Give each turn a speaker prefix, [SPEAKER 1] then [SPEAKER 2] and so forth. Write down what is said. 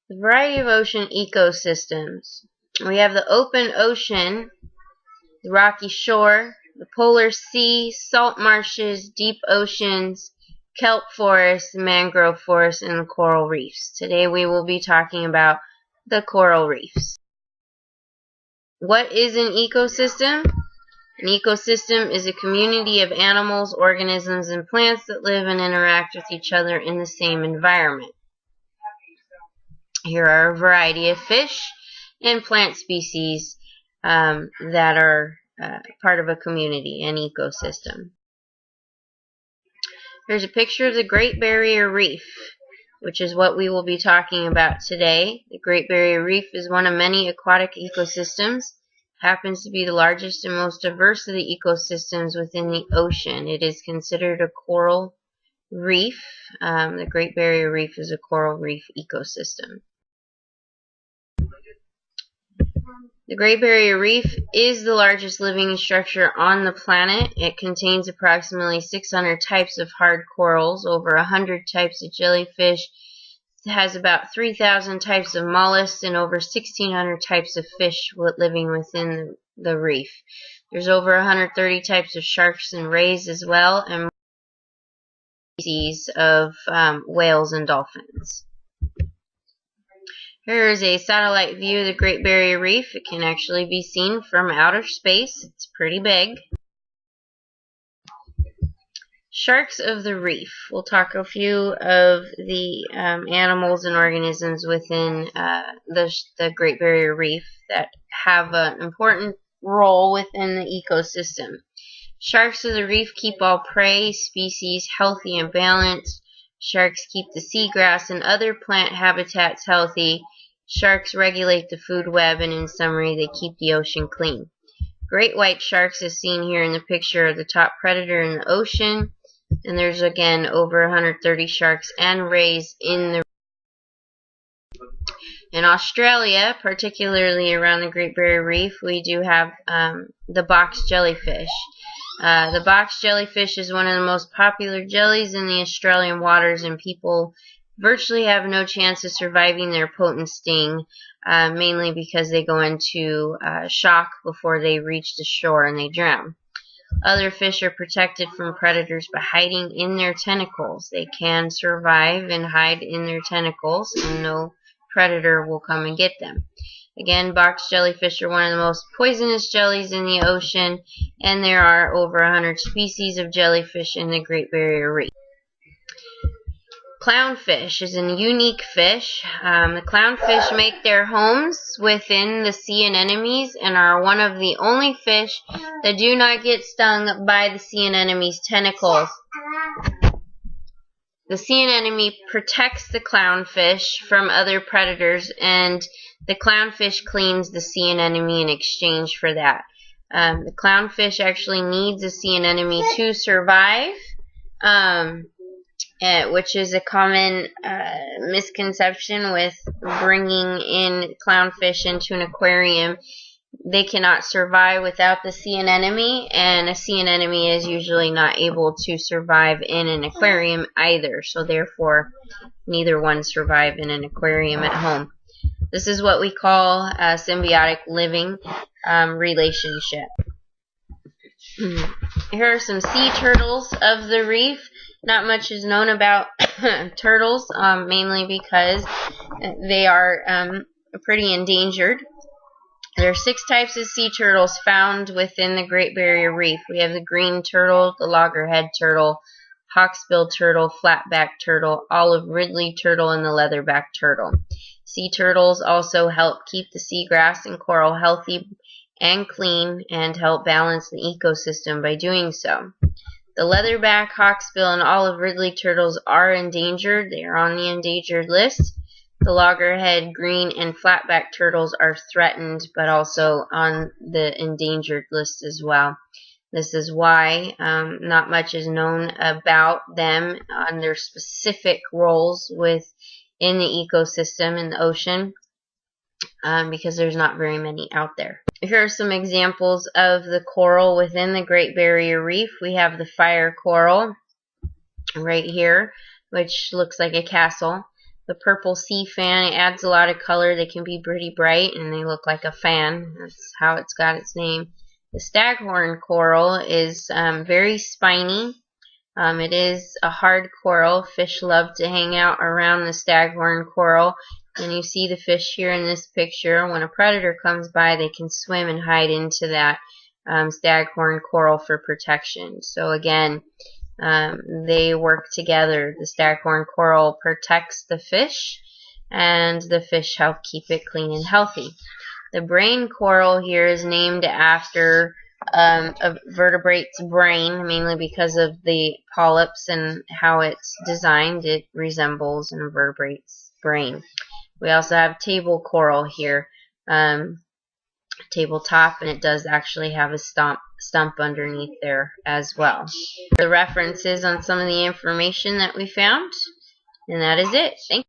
[SPEAKER 1] The variety of ocean ecosystems. We have the open ocean, the rocky shore, the polar sea, salt marshes, deep oceans, kelp forests, mangrove forests, and the coral reefs. Today we will be talking about the coral reefs. What is an ecosystem? An ecosystem is a community of animals, organisms, and plants that live and interact with each other in the same environment. Here are a variety of fish and plant species that are part of a community, an ecosystem. Here's a picture of the Great Barrier Reef, which is what we will be talking about today. The Great Barrier Reef is one of many aquatic ecosystems. It happens to be the largest and most diverse of the ecosystems within the ocean. It is considered a coral reef. The Great Barrier Reef is a coral reef ecosystem. The Great Barrier Reef is the largest living structure on the planet. It contains approximately 600 types of hard corals, over 100 types of jellyfish. It has about 3,000 types of mollusks and over 1,600 types of fish living within the reef. There's over 130 types of sharks and rays as well, and species of whales and dolphins. Here is a satellite view of the Great Barrier Reef. It can actually be seen from outer space. It's pretty big. Sharks of the reef. We'll talk a few of the animals and organisms within the Great Barrier Reef that have an important role within the ecosystem. Sharks of the reef keep all prey species healthy and balanced. Sharks keep the seagrass and other plant habitats healthy. Sharks regulate the food web, and in summary, they keep the ocean clean. Great white sharks, as seen here in the picture, are the top predator in the ocean, and there's again over 130 sharks and rays in the In Australia, particularly around the Great Barrier Reef, we do have the box jellyfish. The box jellyfish is one of the most popular jellies in the Australian waters, and people virtually have no chance of surviving their potent sting, mainly because they go into shock before they reach the shore and they drown. Other fish are protected from predators by hiding in their tentacles. They can survive and hide in their tentacles, and no predator will come and get them. Again, box jellyfish are one of the most poisonous jellies in the ocean, and there are over 100 species of jellyfish in the Great Barrier Reef. Clownfish is a unique fish. The clownfish make their homes within the sea anemones and are one of the only fish that do not get stung by the sea anemone's tentacles. The sea anemone protects the clownfish from other predators, and the clownfish cleans the sea anemone in exchange for that. The clownfish actually needs a sea anemone to survive, which is a common misconception with bringing in clownfish into an aquarium. they cannot survive without the sea anemone, and a sea anemone is usually not able to survive in an aquarium either, so therefore neither one survive in an aquarium at home. This is what we call a symbiotic living relationship. Here are some sea turtles of the reef. Not much is known about turtles, mainly because they are pretty endangered. There are 6 types of sea turtles found within the Great Barrier Reef. We have the green turtle, the loggerhead turtle, hawksbill turtle, flatback turtle, olive ridley turtle, and the leatherback turtle. Sea turtles also help keep the seagrass and coral healthy and clean and help balance the ecosystem by doing so. The leatherback, hawksbill, and olive ridley turtles are endangered. They are on the endangered list. The loggerhead, green, and flatback turtles are threatened, but also on the endangered list as well. This is why not much is known about them on their specific roles within the ecosystem in the ocean, because there's not very many out there. Here are some examples of the coral within the Great Barrier Reef. We have the fire coral right here, which looks like a castle. The purple sea fan, it adds a lot of color. They can be pretty bright and they look like a fan. That's how it's got its name. The staghorn coral is very spiny. It is a hard coral. Fish love to hang out around the staghorn coral. And you see the fish here in this picture. When a predator comes by, they can swim and hide into that staghorn coral for protection. So again, they work together. The staghorn coral protects the fish, and the fish help keep it clean and healthy. The brain coral here is named after a vertebrate's brain, mainly because of the polyps and how it's designed. It resembles an invertebrate's brain. We also have table coral here, tabletop, and it does actually have a stump underneath there as well. The references on some of the information that we found, and that is it. Thank you.